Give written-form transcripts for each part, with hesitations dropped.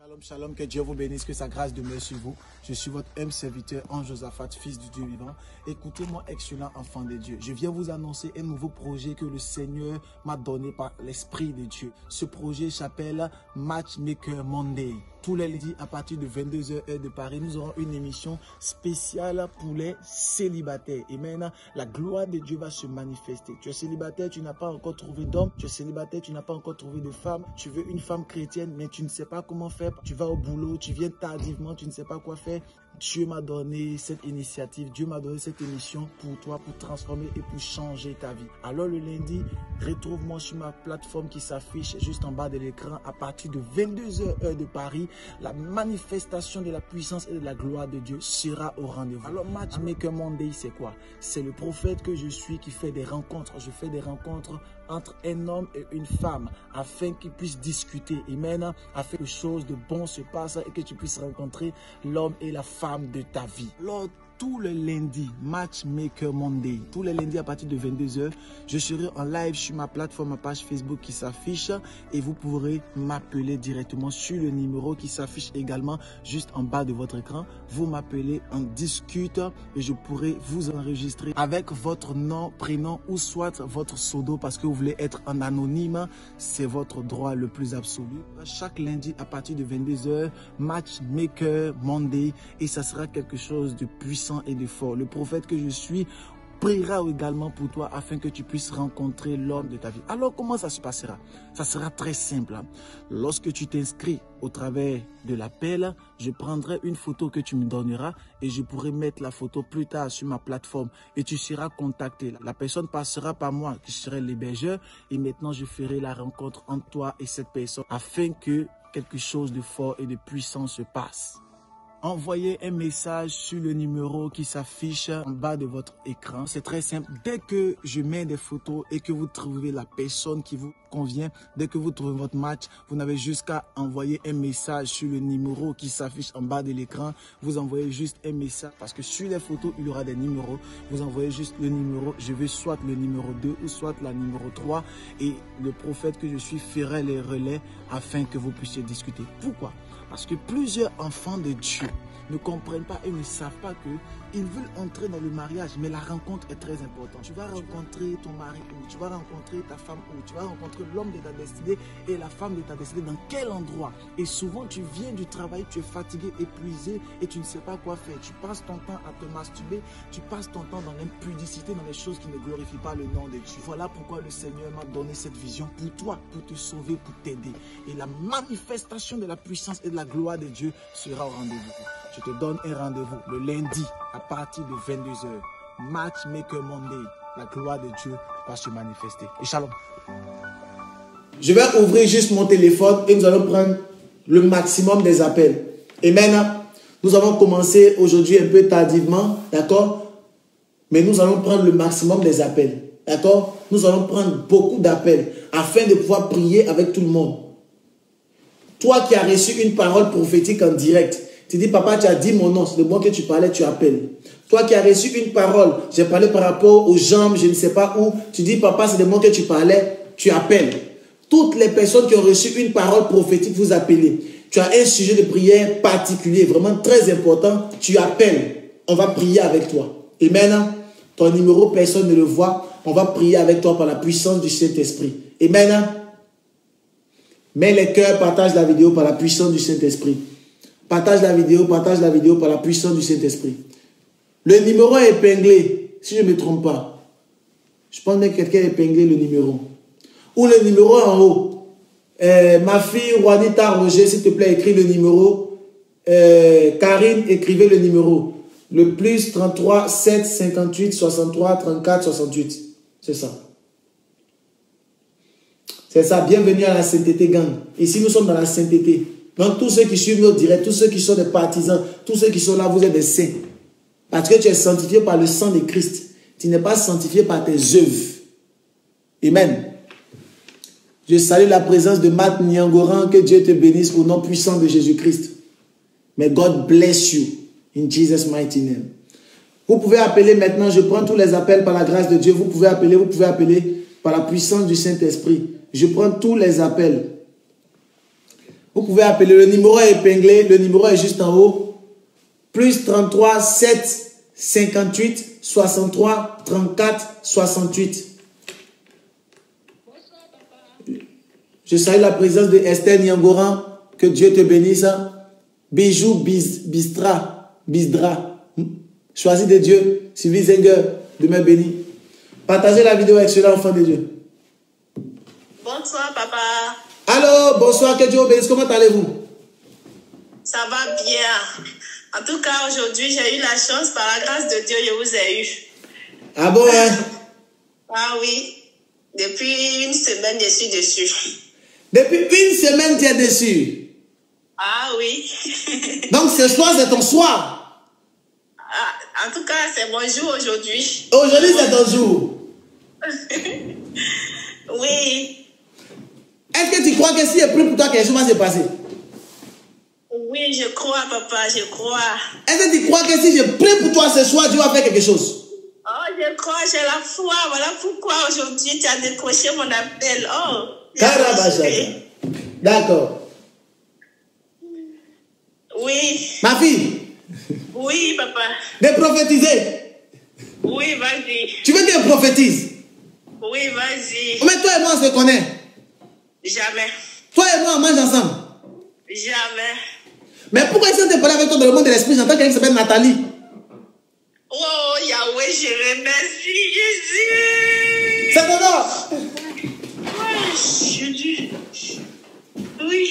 Shalom, shalom, que Dieu vous bénisse, que sa grâce demeure sur vous. Je suis votre humble serviteur, Ange Josaphat, fils du Dieu vivant. Écoutez-moi, excellent enfant de Dieu. Je viens vous annoncer un nouveau projet que le Seigneur m'a donné par l'Esprit de Dieu. Ce projet s'appelle Matchmaker Monday. Tous les lundis, à partir de 22h heure de Paris, nous aurons une émission spéciale pour les célibataires. Et maintenant, la gloire de Dieu va se manifester. Tu es célibataire, tu n'as pas encore trouvé d'homme. Tu es célibataire, tu n'as pas encore trouvé de femme. Tu veux une femme chrétienne, mais tu ne sais pas comment faire. Tu vas au boulot, tu viens tardivement, tu ne sais pas quoi faire. Dieu m'a donné cette initiative, Dieu m'a donné cette émission pour toi, pour transformer et pour changer ta vie. Alors le lundi, retrouve-moi sur ma plateforme qui s'affiche juste en bas de l'écran à partir de 22h heure de Paris. La manifestation de la puissance et de la gloire de Dieu sera au rendez-vous. Alors Matchmaker Monday, c'est quoi? C'est le prophète que je suis qui fait des rencontres. Je fais des rencontres entre un homme et une femme afin qu'ils puissent discuter. Amen. Afin que quelque chose de bon se passe et que tu puisses rencontrer l'homme et la femme de ta vie. Alors, tous les lundis, Matchmaker Monday, tous les lundis à partir de 22h, je serai en live sur ma plateforme, ma page Facebook qui s'affiche et vous pourrez m'appeler directement sur le numéro qui s'affiche également juste en bas de votre écran. Vous m'appelez, on discute et je pourrai vous enregistrer avec votre nom, prénom ou soit votre pseudo parce que vous voulez être en anonyme. C'est votre droit le plus absolu. Chaque lundi à partir de 22h, Matchmaker Monday et ça sera quelque chose de puissant et de fort. Le prophète que je suis priera également pour toi afin que tu puisses rencontrer l'homme de ta vie. Alors comment ça se passera? Ça sera très simple. Lorsque tu t'inscris au travers de l'appel, je prendrai une photo que tu me donneras et je pourrai mettre la photo plus tard sur ma plateforme et tu seras contacté. La personne passera par moi qui serai l'hébergeur et maintenant je ferai la rencontre entre toi et cette personne afin que quelque chose de fort et de puissant se passe. Envoyez un message sur le numéro qui s'affiche en bas de votre écran. C'est très simple. Dès que je mets des photos et que vous trouvez la personne qui vous convient, dès que vous trouvez votre match, vous n'avez juste qu'à envoyer un message sur le numéro qui s'affiche en bas de l'écran. Vous envoyez juste un message parce que sur les photos, il y aura des numéros. Vous envoyez juste le numéro. Je veux soit le numéro 2 ou soit la numéro 3 et le prophète que je suis fera les relais afin que vous puissiez discuter. Pourquoi? Parce que plusieurs enfants de Dieu ne comprennent pas et ne savent pas qu'ils veulent entrer dans le mariage, mais la rencontre est très importante. Tu vas rencontrer ton mari où, tu vas rencontrer ta femme où, tu vas rencontrer l'homme de ta destinée et la femme de ta destinée dans quel endroit. Et souvent tu viens du travail, tu es fatigué, épuisé et tu ne sais pas quoi faire. Tu passes ton temps à te masturber, tu passes ton temps dans l'impudicité, dans les choses qui ne glorifient pas le nom de Dieu. Voilà pourquoi le Seigneur m'a donné cette vision pour toi, pour te sauver, pour t'aider. Et la manifestation de la puissance et de la gloire de Dieu sera au rendez-vous. Je te donne un rendez-vous le lundi à partir de 22h. Matchmaker Monday. La gloire de Dieu va se manifester. Et shalom. Je vais ouvrir juste mon téléphone et nous allons prendre le maximum des appels. Et maintenant, nous avons commencé aujourd'hui un peu tardivement, d'accord? Mais nous allons prendre le maximum des appels, d'accord? Nous allons prendre beaucoup d'appels afin de pouvoir prier avec tout le monde. Toi qui as reçu une parole prophétique en direct, tu dis, papa, tu as dit mon nom, c'est de moi que tu parlais, tu appelles. Toi qui as reçu une parole, j'ai parlé par rapport aux jambes, je ne sais pas où, tu dis, papa, c'est de moi que tu parlais, tu appelles. Toutes les personnes qui ont reçu une parole prophétique, vous appelez. Tu as un sujet de prière particulier, vraiment très important, tu appelles. On va prier avec toi. Et maintenant, ton numéro, personne ne le voit, on va prier avec toi par la puissance du Saint-Esprit. Et maintenant, mets les cœurs, partage la vidéo par la puissance du Saint-Esprit. Partage la vidéo par la puissance du Saint-Esprit. Le numéro est épinglé, si je ne me trompe pas. Je pense que quelqu'un a épinglé le numéro. Ou le numéro en haut. Ma fille, Juanita Roger, s'il te plaît, écris le numéro. Karine, écrivez le numéro. Le plus 33 7 58 63 34 68. C'est ça. C'est ça. Bienvenue à la sainteté, gang. Ici, nous sommes dans la sainteté. Donc, tous ceux qui suivent nos directs, tous ceux qui sont des partisans, tous ceux qui sont là, vous êtes des saints. Parce que tu es sanctifié par le sang de Christ. Tu n'es pas sanctifié par tes œuvres. Amen. Je salue la présence de Matt Nyangoran. Que Dieu te bénisse au nom puissant de Jésus-Christ. May God bless you. In Jesus' mighty name. Vous pouvez appeler maintenant. Je prends tous les appels par la grâce de Dieu. Vous pouvez appeler par la puissance du Saint-Esprit. Je prends tous les appels. Vous pouvez appeler, le numéro est épinglé, le numéro est juste en haut. Plus 33 7 58 63 34 68. Je salue la présence de Esther Niangoran. Que Dieu te bénisse. Bijou Bizdra. Choisis de Dieu. Sylvie Zenger. Demain béni. Partagez la vidéo avec ceux-là, enfants de Dieu. Bonsoir, papa. Allô, bonsoir, que Dieu vous bénisse. Comment allez-vous? Ça va bien. En tout cas, aujourd'hui, j'ai eu la chance, par la grâce de Dieu, je vous ai eu. Ah bon, hein? Ah oui. Depuis une semaine, je suis dessus. Depuis une semaine, tu es dessus. Ah oui. Donc, ce soir, c'est ton soir. Ah, en tout cas, c'est mon jour aujourd'hui. Aujourd'hui, c'est ton jour. Oui. Est-ce que tu crois que si je prie pour toi, quelque chose va se passer? Oui, je crois, papa, je crois. Est-ce que tu crois que si je prie pour toi ce soir, tu vas faire quelque chose? Oh, je crois, j'ai la foi. Voilà pourquoi aujourd'hui, tu as décroché mon appel. Oh, d'accord. Oui. Ma fille. Oui, papa. De prophétiser. Oui, vas-y. Tu veux que je prophétise? Oui, vas-y. Mais toi et moi, on se connaît. Jamais. Toi et moi, on mange ensemble. Jamais. Mais pourquoi ils sont parler avec toi dans le monde de l'esprit? J'entends quelqu'un qui s'appelle Nathalie. Oh, Yahweh, je remercie Jésus. C'est ton nom. Oui, Jésus. Oui.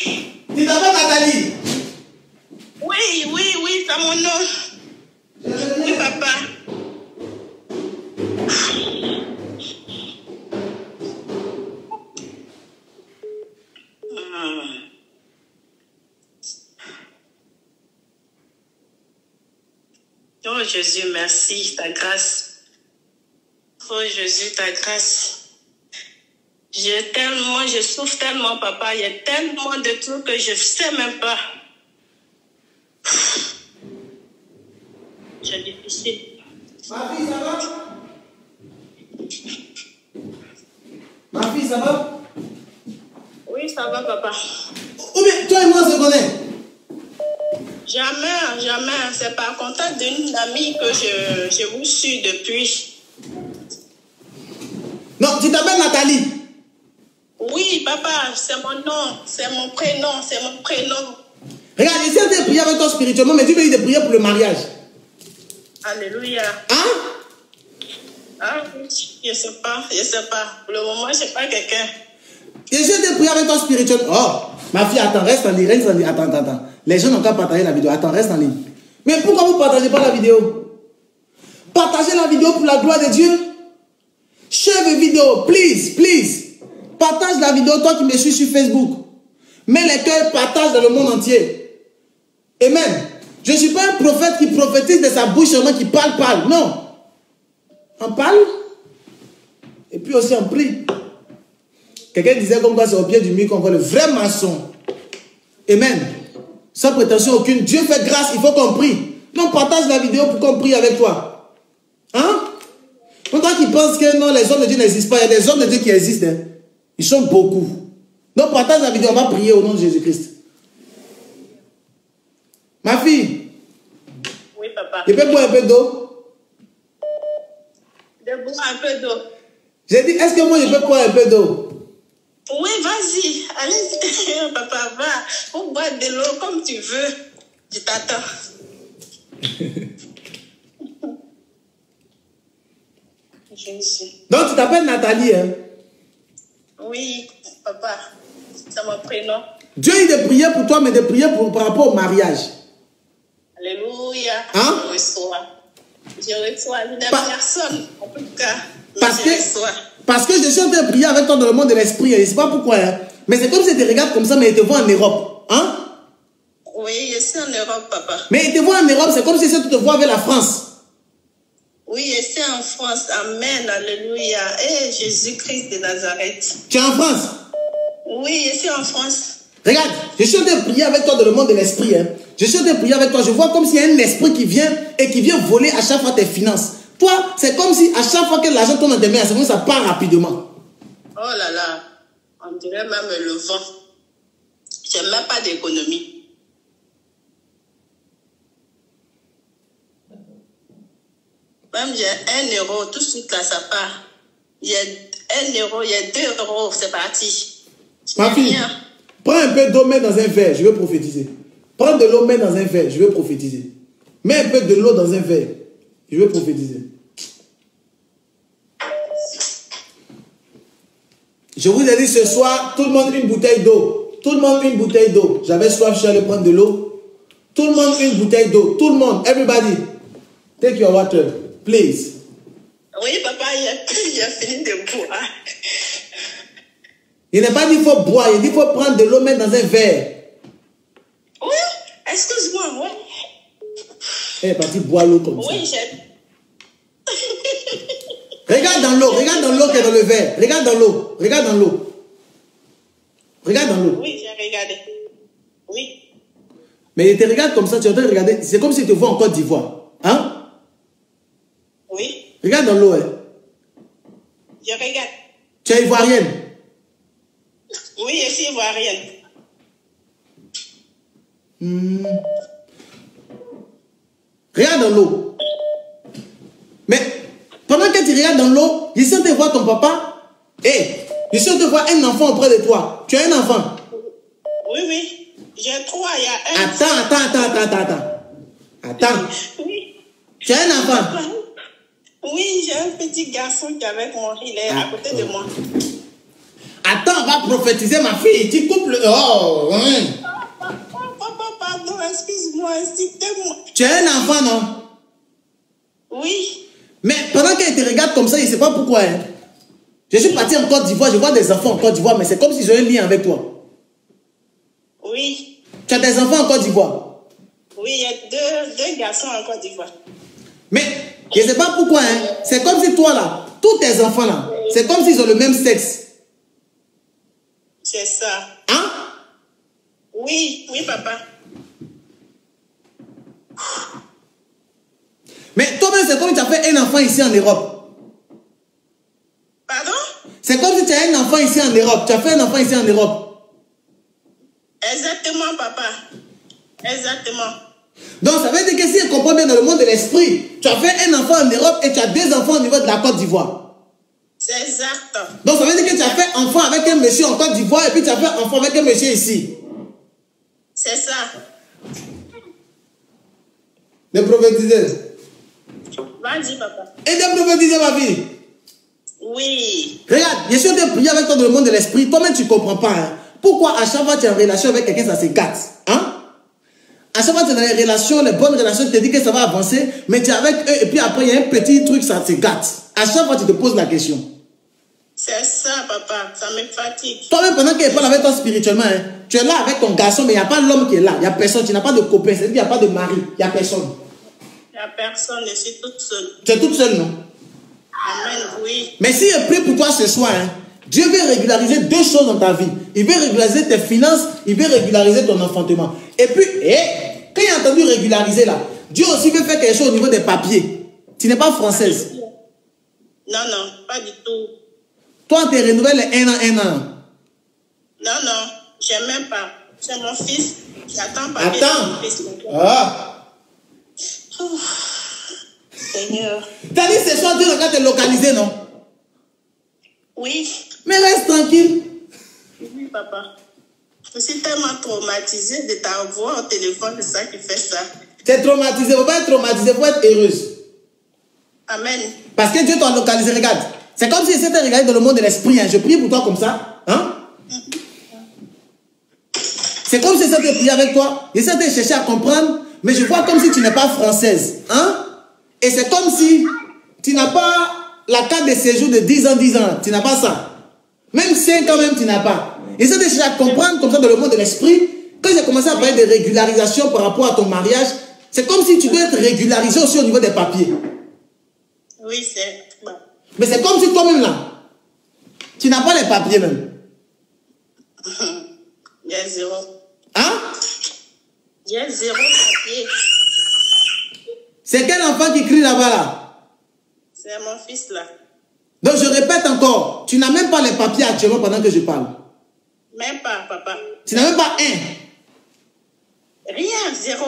Tu t'appelles Nathalie? Oui, oui, oui, c'est mon nom. Oui, papa. Oh Jésus, merci, ta grâce. Oh Jésus, ta grâce. Je souffre tellement, papa. Il y a tellement de trucs que je ne sais même pas. C'est difficile. Ma fille, ça va? Ma fille, ça va? Oui, ça va, papa. Ou bien, toi et moi, on se connaît? Jamais, jamais. C'est par contact d'une amie que je vous suis depuis. Non, tu t'appelles Nathalie? Oui, papa, c'est mon nom, c'est mon prénom, c'est mon prénom. Regarde, j'essaie de prier avec toi spirituellement, mais tu veux dire de prier pour le mariage. Alléluia. Hein? Ah oui, je sais pas. Pour le moment, je sais pas quelqu'un. J'essaie de prier avec toi spirituellement. Oh, ma fille, attends, reste en ligne, Attends. Les gens n'ont qu'à partager la vidéo. Attends, reste en ligne. Mais pourquoi vous ne partagez pas la vidéo? Partagez la vidéo pour la gloire de Dieu. Share the vidéo, please. Partage la vidéo, toi qui me suis sur Facebook. Mets les cœurs, partage dans le monde entier. Amen. Je ne suis pas un prophète qui prophétise de sa bouche seulement, qui parle. Non. On parle et puis aussi on prie. Quelqu'un disait comme quoi c'est au pied du mur qu'on voit le vrai maçon. Amen. Sans prétention aucune. Dieu fait grâce, il faut qu'on prie. Non, partage la vidéo pour qu'on prie avec toi. Hein? Pour toi qui penses que non, les hommes de Dieu n'existent pas, il y a des hommes de Dieu qui existent. Hein? Ils sont beaucoup. Donc partage la vidéo, on va prier au nom de Jésus-Christ. Ma fille. Oui, papa. Je peux boire un peu d'eau? De boire un peu d'eau. J'ai dit, est-ce que moi je peux boire un peu d'eau? Oui, vas-y. Allez, papa, va. Pour boire de l'eau comme tu veux. Je t'attends. Donc tu t'appelles Nathalie, hein? Oui, papa. C'est mon prénom. Dieu il de prier pour toi, mais de prier par rapport au mariage. Alléluia. Hein? Je reçois. Je n'aime personne, en tout cas. Parce que je suis en train de prier avec toi dans le monde de l'esprit. Je ne sais pas pourquoi. Hein? Mais c'est comme si tu regardes comme ça, mais ils te voient en Europe. Hein? Oui, je suis en Europe, papa. Mais ils te voient en Europe, c'est comme si tu te vois avec la France. Oui, je suis en France. Amen. Alléluia. Et Jésus-Christ de Nazareth. Tu es en France? Oui, je suis en France. Regarde, je suis en train de prier avec toi dans le monde de l'esprit. Hein. Je suis en train de prier avec toi. Je vois comme s'il y a un esprit qui vient et qui vient voler à chaque fois tes finances. Toi, c'est comme si à chaque fois que l'argent tombe dans tes mains, c'est comme ça part rapidement. Oh là là, on dirait même le vent. J'ai même pas d'économie. Même j'ai 1 euro, tout de suite là, ça part. Il y a 1 euro, il y a 2 euros, c'est parti. Ma fille, prends un peu d'eau, mets dans un verre, je vais prophétiser. Prends de l'eau, mets dans un verre, je vais prophétiser. Mets un peu de l'eau dans un verre, je vais prophétiser. Je vous ai dit ce soir, tout le monde une bouteille d'eau. Tout le monde une bouteille d'eau. J'avais soif, je suis allé prendre de l'eau. Tout le monde une bouteille d'eau. Tout le monde, everybody, take your water, please. Oui, papa, il a fini de boire. Il n'est pas dit qu'il faut boire, il dit qu'il faut prendre de l'eau, mettre dans un verre. Oui, excuse-moi, oui. Elle est partie boire l'eau comme ça. Oui, j'ai... Regarde dans l'eau qui est dans le verre. Regarde dans l'eau, regarde dans l'eau. Regarde dans l'eau. Oui, j'ai regardé. Oui. Mais il te regarde comme ça, tu es en train de regarder. C'est comme si tu te vois en Côte d'Ivoire. Hein? Oui. Regarde dans l'eau. Hein. Je regarde. Tu es ivoirienne? Oui, je suis ivoirienne. Regarde dans l'eau. Mais pendant que tu regardes dans l'eau, je sens te voir ton papa. Je sens te voir un enfant auprès de toi. Tu as un enfant? Oui, oui. J'ai 3, il y a un. Attends. Oui. Tu as un enfant? Oui, j'ai un petit garçon qui est avec moi. Il est à côté de moi. Attends, on va prophétiser ma fille. Tu coupes le... Oh, hein. Papa, pardon, excuse-moi, excuse-moi. Tu as un enfant, non? Oui. Mais pendant qu'elle te regarde comme ça, il ne sait pas pourquoi. Hein. Je suis parti en Côte d'Ivoire, je vois des enfants en Côte d'Ivoire, mais c'est comme si j'ai un lien avec toi. Oui. Tu as des enfants en Côte d'Ivoire? Oui, il y a deux garçons en Côte d'Ivoire. Mais je ne sais pas pourquoi. Hein. C'est comme si toi, là, tous tes enfants, là, c'est comme s'ils ont le même sexe. C'est ça. Hein? Oui, oui, papa. Mais toi-même, c'est comme si tu as fait un enfant ici en Europe. Pardon? C'est comme si tu as un enfant ici en Europe. Tu as fait un enfant ici en Europe. Exactement, papa. Exactement. Donc, ça veut dire que si je comprends bien dans le monde de l'esprit, tu as fait un enfant en Europe et tu as 2 enfants au niveau de la Côte d'Ivoire. C'est exact. Donc, ça veut dire que tu as fait enfant avec un monsieur en Côte d'Ivoire et puis tu as fait enfant avec un monsieur ici. C'est ça. De prophétiser. Vas-y, papa. Et de prophétiser, ma fille. Oui. Regarde, je suis en train de prier avec toi dans le monde de l'esprit. Toi-même, tu ne comprends pas. Hein. Pourquoi à chaque fois que tu es en relation avec quelqu'un, ça se gâte? Hein? À chaque fois que tu es dans les relations, les bonnes relations, tu te dis que ça va avancer, mais tu es avec eux et puis après, il y a un petit truc, ça se gâte. À chaque fois, tu te poses la question. C'est ça, papa. Ça me fatigue. Toi-même, pendant qu'il parle avec toi spirituellement, hein, tu es là avec ton garçon, mais il n'y a pas l'homme qui est là. Il n'y a personne. Tu n'as pas de copain. C'est-à-dire qu'il n'y a pas de mari. Il n'y a personne. Il n'y a personne. Je suis toute seule. Tu es toute seule, non? Amen, oui. Mais si je prie pour toi ce soir, hein, Dieu veut régulariser 2 choses dans ta vie. Il veut régulariser tes finances, il veut régulariser ton enfantement. Et puis, quand il a entendu régulariser là, Dieu aussi veut faire quelque chose au niveau des papiers. Tu n'es pas française. Non, non, pas du tout. Toi, tu renouvelles les 1 an, 1 an. Non, non, je n'ai même pas. C'est mon fils. J'attends pas. Attends. Mon fils. Ah. Seigneur. T'as dit ce soir, Dieu va te localiser, non? Oui. Mais reste tranquille. Oui, papa. Je suis tellement traumatisée de ta voix au téléphone, c'est ça qui fait ça. Tu es traumatisée. Il ne faut pas être traumatisée, il faut être heureuse. Amen. Parce que Dieu t'a localisé, regarde. C'est comme si c'était regardé dans le monde de l'esprit. Hein. Je prie pour toi comme ça. Hein? C'est comme si c'était prié avec toi. J'essaie de chercher à comprendre, mais je vois comme si tu n'es pas française. Hein? Et c'est comme si tu n'as pas la carte de séjour de 10 ans, 10 ans. Tu n'as pas ça. Même 5 ans, même tu n'as pas. J'essaie de chercher à comprendre comme ça dans le monde de l'esprit. Quand j'ai commencé à parler de régularisation par rapport à ton mariage, c'est comme si tu dois être régularisé aussi au niveau des papiers. Oui, c'est... Mais c'est comme si toi-même là, tu n'as pas les papiers même. Il y a 0. Hein? Il y a 0 papier. C'est quel enfant qui crie là-bas là? C'est mon fils là. Donc je répète encore, tu n'as même pas les papiers actuellement pendant que je parle. Même pas, papa. Tu n'as même pas un. Rien, zéro.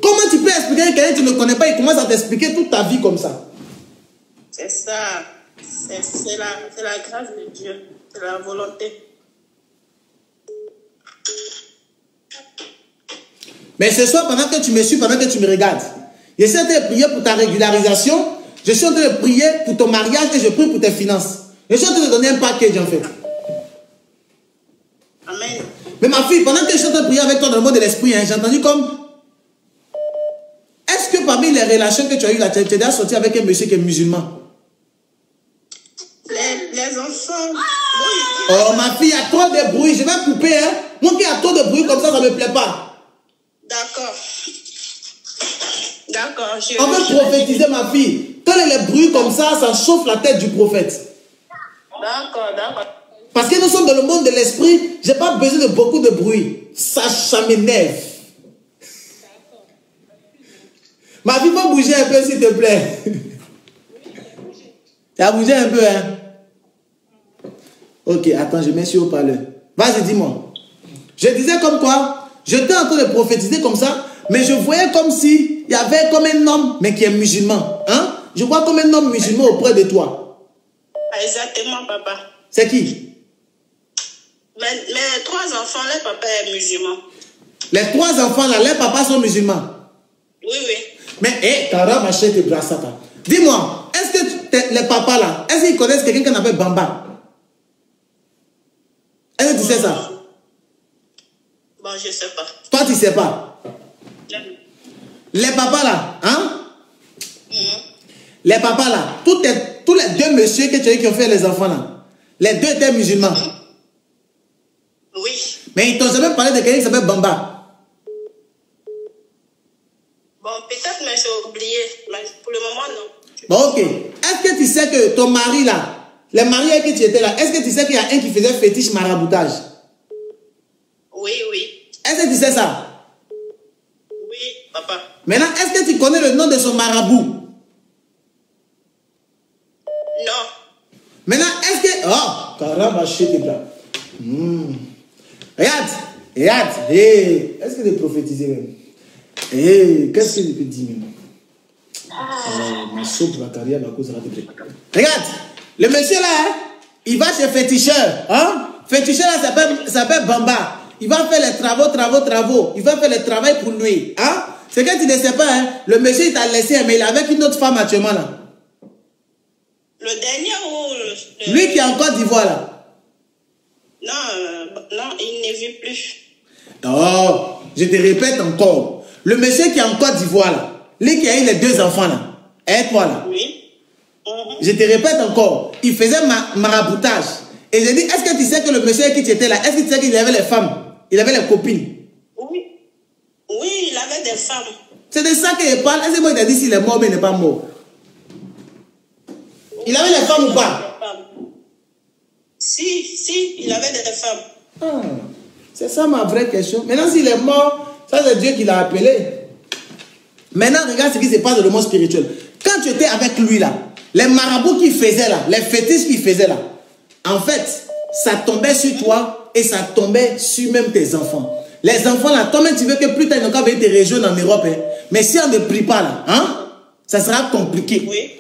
Comment tu peux expliquer à quelqu'un que tu ne connais pas, il commence à t'expliquer toute ta vie comme ça? C'est ça. C'est la grâce de Dieu. C'est la volonté. Mais ce soir, pendant que tu me suis, pendant que tu me regardes, je suis en train de prier pour ta régularisation, je suis en train de prier pour ton mariage et je prie pour tes finances. Je suis en train de donner un package en fait. Amen. Mais ma fille, pendant que je suis en train de prier avec toi dans le monde de l'esprit, hein, j'ai entendu comme... Est-ce que parmi les relations que tu as eues là, tu es déjà sorti avec un monsieur qui est musulman? Les enfants... Oui. Oh ma fille, il y a trop de bruit, je vais couper. Hein. Moi qui a trop de bruit comme ça ne me plaît pas. D'accord. On veut prophétiser ma fille. Quand il y a les bruits comme ça chauffe la tête du prophète. D'accord. Parce que nous sommes dans le monde de l'esprit, je n'ai pas besoin de beaucoup de bruit. Ça m'énerve. Ma fille, faut bouger un peu s'il te plaît. Tu as bougé un peu, hein? Ok, attends, je mets sur haut-parleur. Vas-y, dis-moi. Je disais comme quoi, j'étais en train de prophétiser comme ça, mais je voyais comme si il y avait comme un homme, mais qui est musulman. Hein? Je vois comme un homme musulman auprès de toi. Exactement, papa. C'est qui? Mes 3 enfants, leur papa est musulman. Les 3 enfants là, leurs papas sont musulmans. Oui. Mais, Tara, ma chérie, t'es brassata. Dis-moi, est-ce que les papas là, est-ce qu'ils connaissent quelqu'un qu'on appelle Bamba? Est-ce que tu sais ça? Bon, je sais pas. Toi, tu sais pas? Les papas là, hein? Les papas là, tous les 2 messieurs que tu as eu qui ont fait les enfants là, les 2 étaient musulmans. Oui. Mais ils t'ont jamais parlé de quelqu'un qui s'appelle Bamba. Bon, peut-être, mais j'ai oublié. Mais pour le moment, non. Bon, ok. Est-ce que tu sais que ton mari là, les maris avec qui tu étais là, est-ce que tu sais qu'il y a un qui faisait fétiche maraboutage? Oui. Est-ce que tu sais ça? Oui, papa. Maintenant, est-ce que tu connais le nom de son marabout? Non. Maintenant, est-ce que... Oh, caramba, chez tes bras. Regarde. Hey. Est-ce que tu es prophétisé même? Hey, qu'est-ce que tu peux dire même? Regarde, le monsieur là, hein, il va chez féticheur. Hein? Féticheur là s'appelle Bamba. Il va faire les travaux. Il va faire le travail pour lui. Hein? C'est que tu ne sais pas, hein? Le monsieur il t'a laissé, mais il est avec une autre femme actuellement là. Le dernier ou... Lui qui est en Côte d'Ivoire là. Non, il ne vit plus. Oh, je te répète encore. Le monsieur qui est en Côte d'Ivoire là, lui qui a eu les 2 enfants là, et toi là. Oui. Je te répète encore, il faisait maraboutage. Et je dis, est-ce que tu sais que le monsieur avec qui tu étais là, est-ce que tu sais qu'il avait les femmes? Il avait les copines? Oui, il avait des femmes. C'est de ça qu'il parle. Est-ce que moi il t'a dit s'il est mort ou il n'est pas mort? Il avait les femmes ou pas? Si, il avait des femmes. C'est ça ma vraie question. Maintenant, s'il est mort, ça c'est Dieu qui l'a appelé. Maintenant, regarde ce qui se passe dans le monde spirituel. Quand tu étais avec lui là, les marabouts qu'il faisait là, les fétiches qu'il faisait là, en fait, ça tombait sur toi et ça tombait sur même tes enfants. Les enfants là, toi-même tu veux que plus tard ils n'ont qu'à venir te rejoindre en Europe. Hein? Mais si on ne prie pas là, hein, ça sera compliqué. Oui.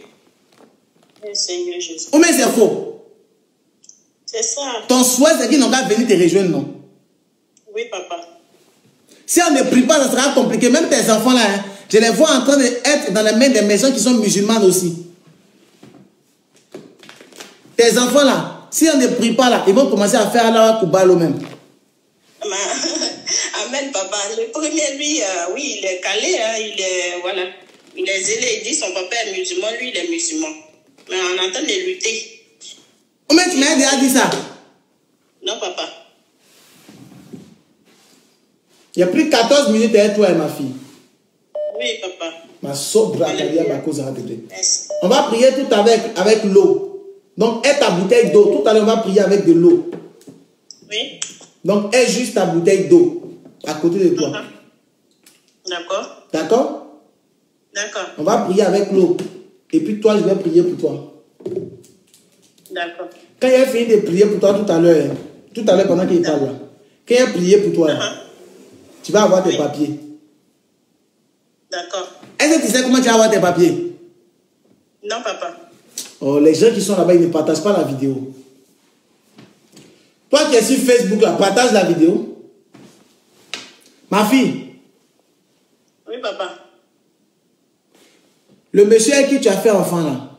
Seigneur Jésus. Ou mais c'est faux? C'est ça. Ton souhait c'est qu'ils n'ont qu'à venir te rejoindre, non? Oui, papa. Si on ne prie pas, ça sera compliqué. Même tes enfants là, hein, je les vois en train d'être dans les mains des maisons qui sont musulmanes aussi. Tes enfants là, si on ne prie pas là, ils vont commencer à faire la koubalo même. Amen, papa. Le premier, lui, oui, il est calé, hein, il est zélé. Il dit son papa est musulman, lui, il est musulman. Mais on entend de lutter. Mais tu m'as déjà dit ça? Non, papa. Il y a plus de 14 minutes avec toi et ma fille. Oui, papa. Ma sobra, on va prier tout avec l'eau. Donc, aie ta bouteille d'eau. Tout à l'heure, on va prier avec de l'eau. Oui. Donc, aie juste ta bouteille d'eau à côté de toi. D'accord. D'accord? D'accord. On va prier avec l'eau. Et puis, toi, je vais prier pour toi. D'accord. Quand il a fini de prier pour toi tout à l'heure, Tout à l'heure, pendant qu'il parle là. Quand il a prié pour toi, tu vas avoir tes papiers. D'accord. Est-ce que tu sais comment tu vas avoir tes papiers? Non, papa. Oh, les gens qui sont là-bas, ils ne partagent pas la vidéo. Toi qui es sur Facebook, là, partage la vidéo. Ma fille. Oui, papa. Le monsieur avec qui tu as fait enfant, là,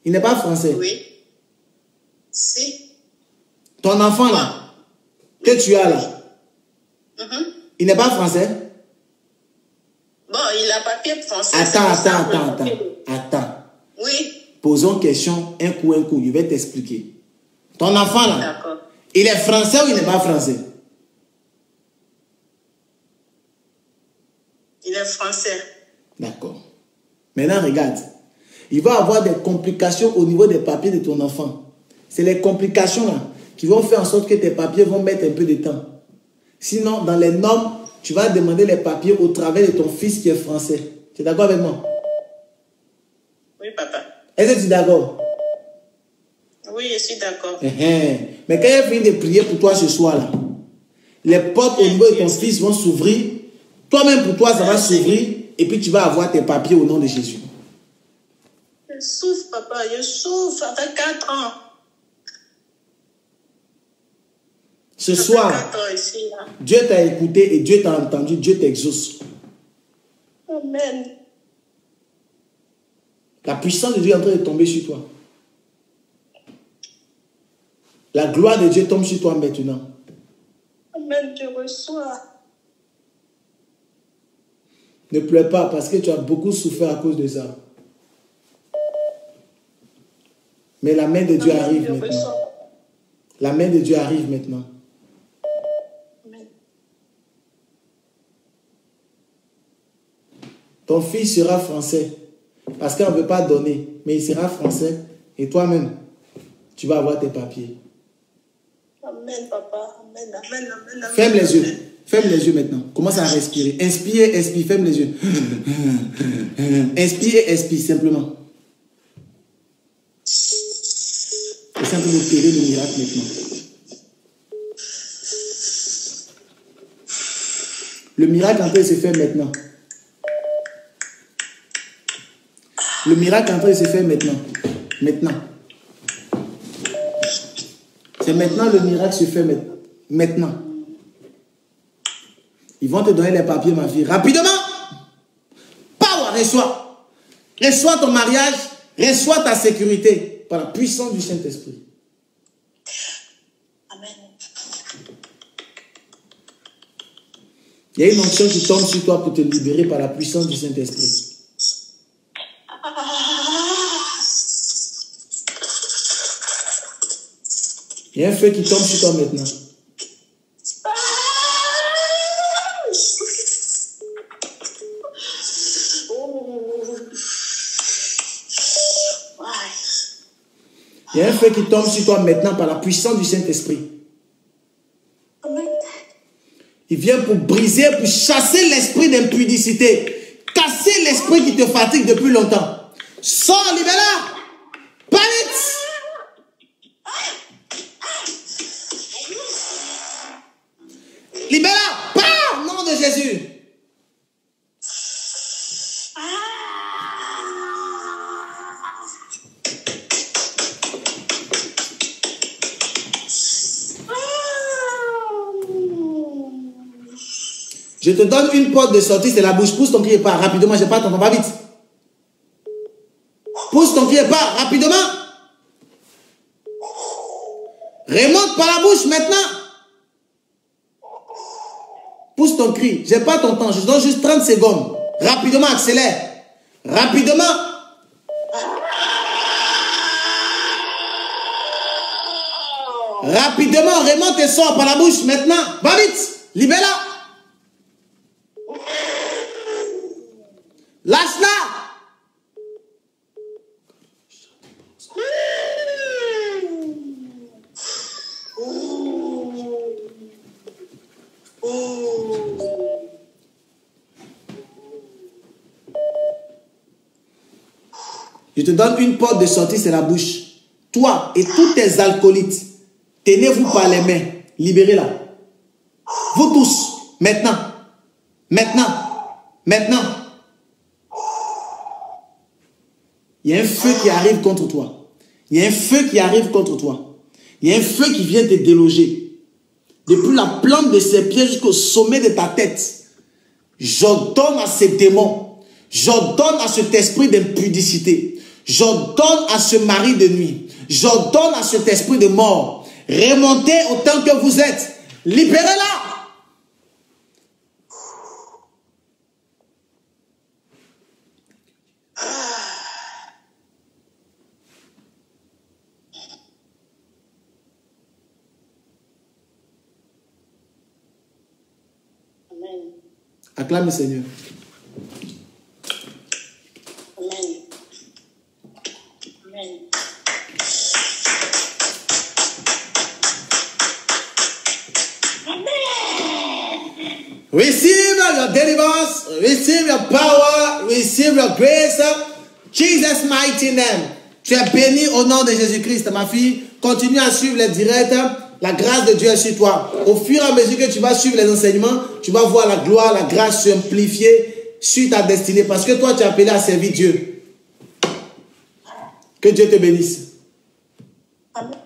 il n'est pas français. Oui. Si. Ton enfant, là, que tu as, là, il n'est pas français? Bon, il a papier français. Attends. Oui. Posons question, un coup, je vais t'expliquer. Ton enfant, là, d'accord. Il est français ou il n'est pas français? Il est français. D'accord. Maintenant, regarde. Il va avoir des complications au niveau des papiers de ton enfant. C'est les complications là qui vont faire en sorte que tes papiers vont mettre un peu de temps. Sinon, dans les normes, tu vas demander les papiers au travers de ton fils qui est français. Tu es d'accord avec moi? Oui, papa. Est-ce que tu es d'accord? Oui, je suis d'accord. Mais quand il finit de prier pour toi ce soir-là, les portes au niveau de ton fils vont s'ouvrir. Toi-même, pour toi, ça va s'ouvrir. Et puis, tu vas avoir tes papiers au nom de Jésus. Je souffre, papa. Je souffre. Ça fait 4 ans. Ce soir, 4 ans ici, là. Dieu t'a écouté et Dieu t'a entendu. Dieu t'exauce. Amen. La puissance de Dieu est en train de tomber sur toi. La gloire de Dieu tombe sur toi maintenant. Amen, je reçois. Ne pleure pas parce que tu as beaucoup souffert à cause de ça. Mais la main de Dieu arrive maintenant. La main de Dieu arrive maintenant. Amen. Ton fils sera français parce qu'on ne veut pas donner, mais il sera français et toi-même, tu vas avoir tes papiers. Amen, papa. Amen, amen, amen. Ferme les yeux. Ferme les yeux maintenant. Commence à respirer. Inspire, expire. Ferme les yeux. Inspire et expire simplement. C'est simple d'opérer le miracle maintenant. Le miracle en train de se faire maintenant. Le miracle en train de se faire maintenant. Maintenant. C'est maintenant le miracle se fait maintenant. Ils vont te donner les papiers, ma fille. Rapidement. Power, reçois. Reçois ton mariage. Reçois ta sécurité par la puissance du Saint-Esprit. Amen. Il y a une onction qui tombe sur toi pour te libérer par la puissance du Saint-Esprit. Il y a un feu qui tombe sur toi maintenant. Il y a un feu qui tombe sur toi maintenant par la puissance du Saint-Esprit. Il vient pour briser, pour chasser l'esprit d'impudicité. Casser l'esprit qui te fatigue depuis longtemps. Sors, libère-la. Pas vite. Libère-la. Pas au nom de Jésus. Je te donne une porte de sortie, c'est la bouche. Pousse ton pied pas rapidement, je pas t'entends pas vite. Pousse ton pied pas rapidement. Remonte par la bouche maintenant. Pousse ton cri. J'ai pas ton temps, je te donne juste 30 secondes. Rapidement, accélère. Rapidement. Rapidement, remonte et sors par la bouche maintenant. Va vite. Libère-la. Lâche-la. Je te donne une porte de sortie, c'est la bouche. Toi et tous tes alcoolites, tenez-vous par les mains. libérez-la. Vous tous, maintenant. Maintenant. Maintenant. Il y a un feu qui arrive contre toi. Il y a un feu qui arrive contre toi. Il y a un feu qui vient te déloger. Depuis la plante de ses pieds jusqu'au sommet de ta tête. J'ordonne à ces démons. J'ordonne à cet esprit d'impudicité. J'ordonne à ce mari de nuit. J'ordonne à cet esprit de mort. Remontez autant que vous êtes. Libérez-la. Acclame le Seigneur. Amen. Amen. Receive your deliverance. Receive your power. Receive your grace. Jesus' mighty name. Tu es béni au nom de Jésus-Christ, ma fille. Continue à suivre les directs. La grâce de Dieu est sur toi. Au fur et à mesure que tu vas suivre les enseignements, tu vas voir la gloire, la grâce s'amplifier sur ta destinée. Parce que toi, tu es appelé à servir Dieu. Que Dieu te bénisse. Amen.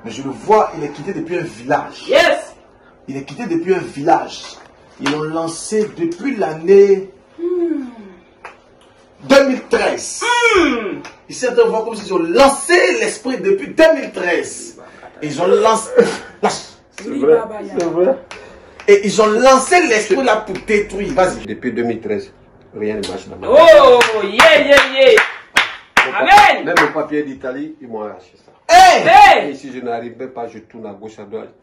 Mais je le vois, il est quitté depuis un village. Yes. Il est quitté depuis un village. Ils l'ont lancé depuis l'année 2013. Ils sont en train de voir comme s'ils ont lancé l'esprit depuis 2013. Et ils ont lancé... C'est vrai. C'est vrai. Et ils ont lancé l'esprit là pour détruire. Vas-y. Depuis 2013, rien ne marche dans ma Oh, yeah. Amen. Même le papier d'Italie, ils m'ont arraché ça. Hey! Hey! Et si je n'arrive même pas, je tourne à gauche, à droite.